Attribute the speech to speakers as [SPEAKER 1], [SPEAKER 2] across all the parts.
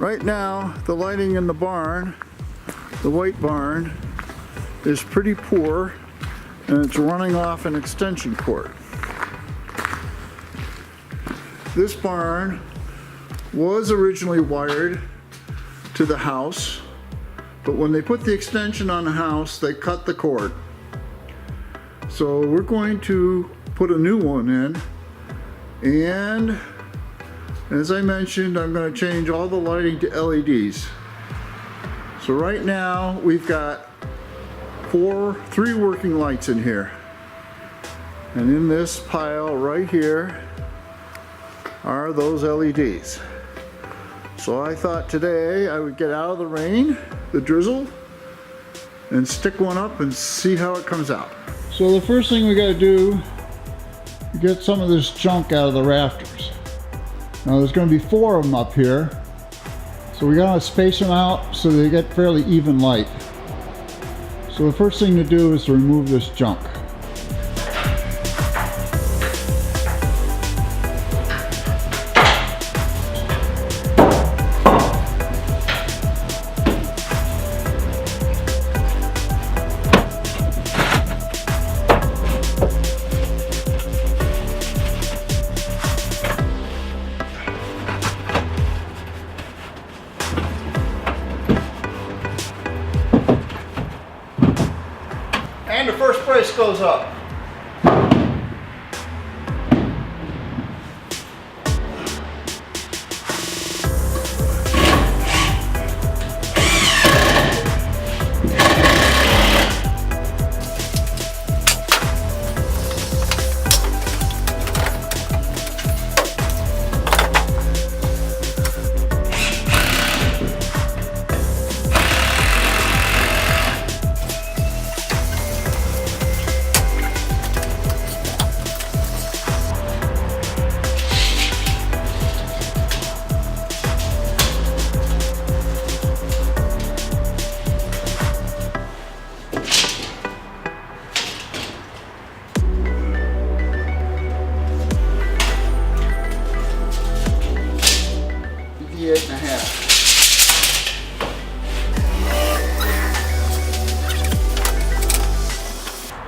[SPEAKER 1] Right now, the lighting in the barn, the white barn, is pretty poor, and it's running off an extension cord. This barn was originally wired to the house, but when they put the extension on the house, they cut the cord. So we're going to put a new one in, and as I mentioned, I'm going to change all the lighting to LEDs. So right now we've got three working lights in here, and in this pile right here are those LEDs. So I thought today I would get out of the rain, the drizzle, and stick one up and see how it comes out. So the first thing we got to do is get some of this junk out of the rafters. Now there's going to be 4 of them up here, so we got to space them out so they get fairly even light. So the first thing to do is to remove this junk. And the first brace goes up.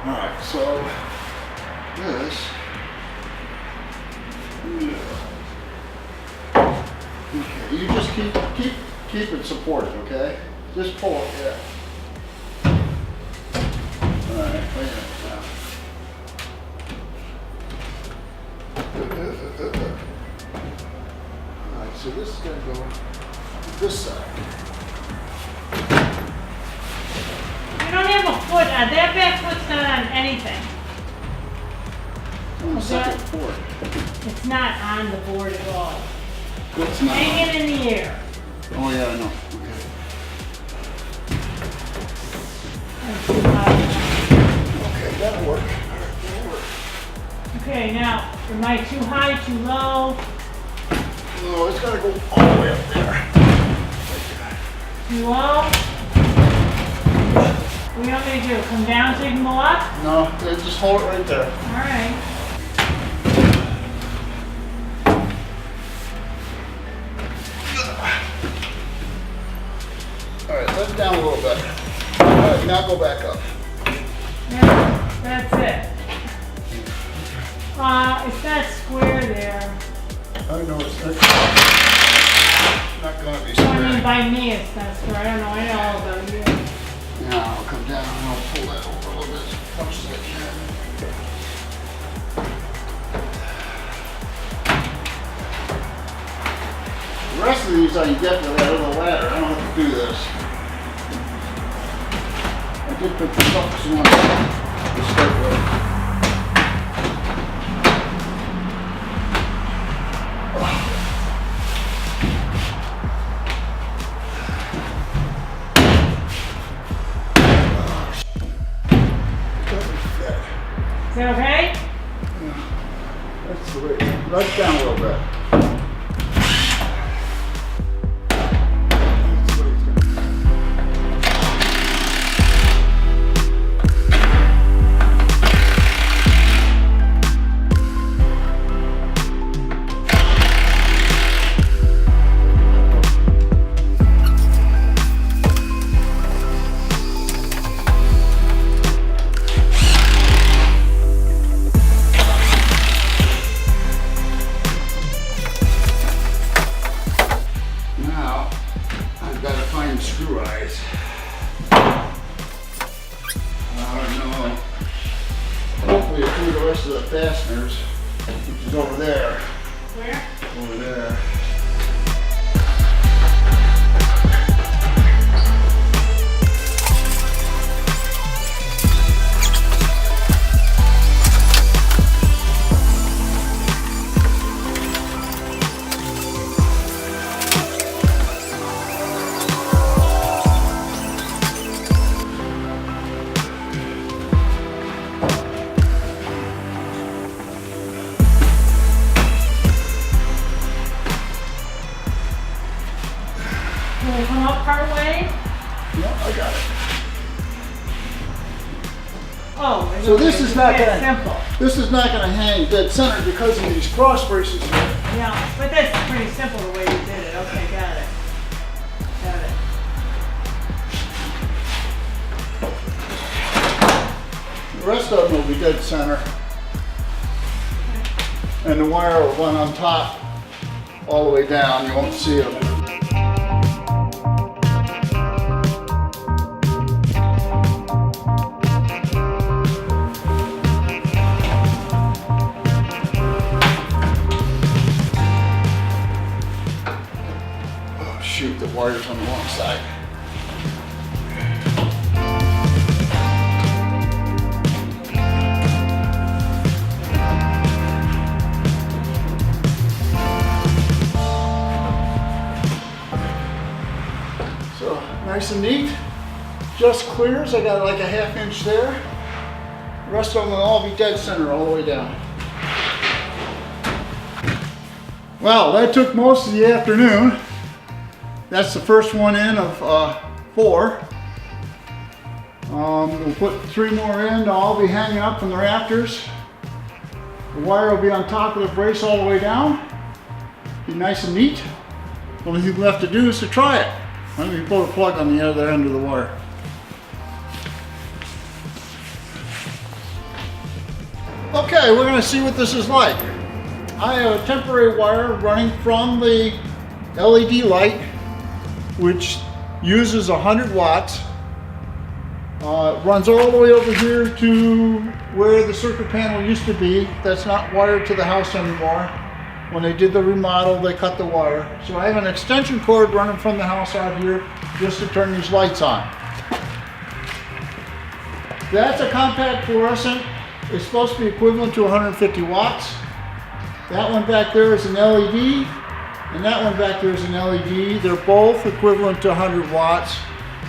[SPEAKER 1] Alright, so this, okay, you just keep it supported, okay? Just pull it, yeah. Alright, wait a minute now. Alright, so this is going to go this side.
[SPEAKER 2] You don't have a foot on, that back foot's not on anything.
[SPEAKER 1] It's on the second board.
[SPEAKER 2] It's not on the board at all.
[SPEAKER 1] What's not?
[SPEAKER 2] Hanging in the air.
[SPEAKER 1] Oh yeah, I know. Okay. Okay, that'll work. Alright, that'll work.
[SPEAKER 2] Okay, now, am I too high, too low?
[SPEAKER 1] No, it's gotta go all the way up there.
[SPEAKER 2] Too low? What do you want me to do? Come down so you can go up?
[SPEAKER 1] No, just hold it right there.
[SPEAKER 2] Alright.
[SPEAKER 1] Alright, let it down a little bit. Alright, now go back up.
[SPEAKER 2] Yeah, that's it. It's not square there.
[SPEAKER 1] I know it's not gonna be
[SPEAKER 2] I mean,
[SPEAKER 1] square.
[SPEAKER 2] by me it's not square. I don't know. I know all about you.
[SPEAKER 1] Now I'll come down and I'll pull that over a little bit as much as I can. The rest of these I can get with that other ladder. I don't have to do this. I did put the focus one to start with.
[SPEAKER 2] Is that okay?
[SPEAKER 1] Yeah, that's the way. Right down a little bit. screw eyes. No. Hopefully it's through the rest of the fasteners, which is over there.
[SPEAKER 2] Where?
[SPEAKER 1] Over there.
[SPEAKER 2] Can we come up part way?
[SPEAKER 1] Yeah, I got it.
[SPEAKER 2] Oh,
[SPEAKER 1] So this is not
[SPEAKER 2] very
[SPEAKER 1] gonna,
[SPEAKER 2] simple.
[SPEAKER 1] this is not gonna hang dead center because of these cross braces here.
[SPEAKER 2] Yeah, but that's pretty simple the way you did it. Okay, got it. Got it.
[SPEAKER 1] The rest of them will be dead center. And the wire will run on top all the way down. You won't see them. Oh shoot, the wire's on the wrong side. So nice and neat, just clears. I got like a ½ inch there. The rest of them will all be dead center all the way down. Well, that took most of the afternoon. That's the first one in of 4. We'll put 3 more in. They'll all be hanging up from the rafters. The wire will be on top of the brace all the way down. Be nice and neat. The only thing left to do is to try it. Let me put a plug on the other end of the wire. Okay, we're going to see what this is like. I have a temporary wire running from the LED light, which uses 100 watts. It runs all the way over here to where the circuit panel used to be. That's not wired to the house anymore. When they did the remodel, they cut the wire. So I have an extension cord running from the house out here just to turn these lights on. That's a compact fluorescent. It's supposed to be equivalent to 150 watts. That one back there is an LED, and that one back there is an LED. They're both equivalent to 100 watts.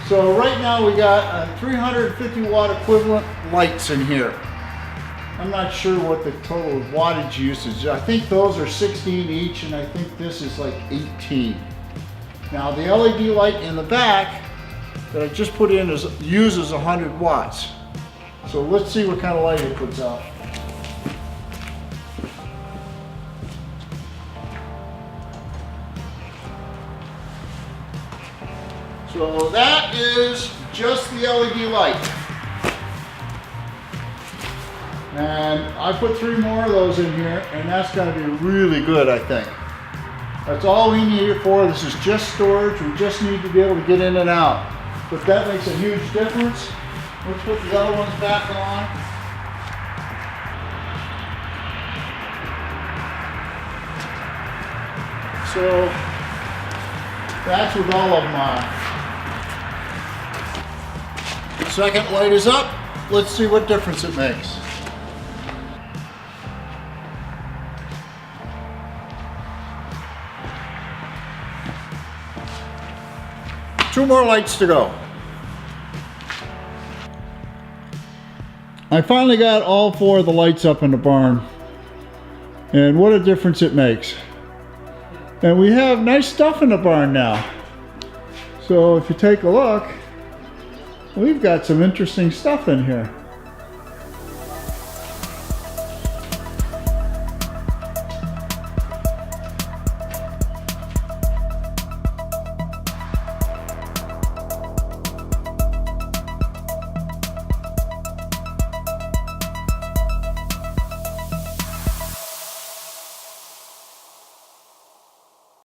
[SPEAKER 1] So right now we got a 350 watt equivalent lights in here. I'm not sure what the total wattage usage is. I think those are 16 each, and I think this is like 18. Now the LED light in the back that I just put in uses 100 watts. So let's see what kind of light it puts out. So that is just the LED light. And I put 3 more of those in here, and that's going to be really good, I think. That's all we need it for. This is just storage. We just need to be able to get in and out. But that makes a huge difference. Let's put the other ones back on. So that's with all of them on. Second light is up. Let's see what difference it makes. Two more lights to go. I finally got all 4 of the lights up in the barn. And what a difference it makes. And we have nice stuff in the barn now. So if you take a look, we've got some interesting stuff in here.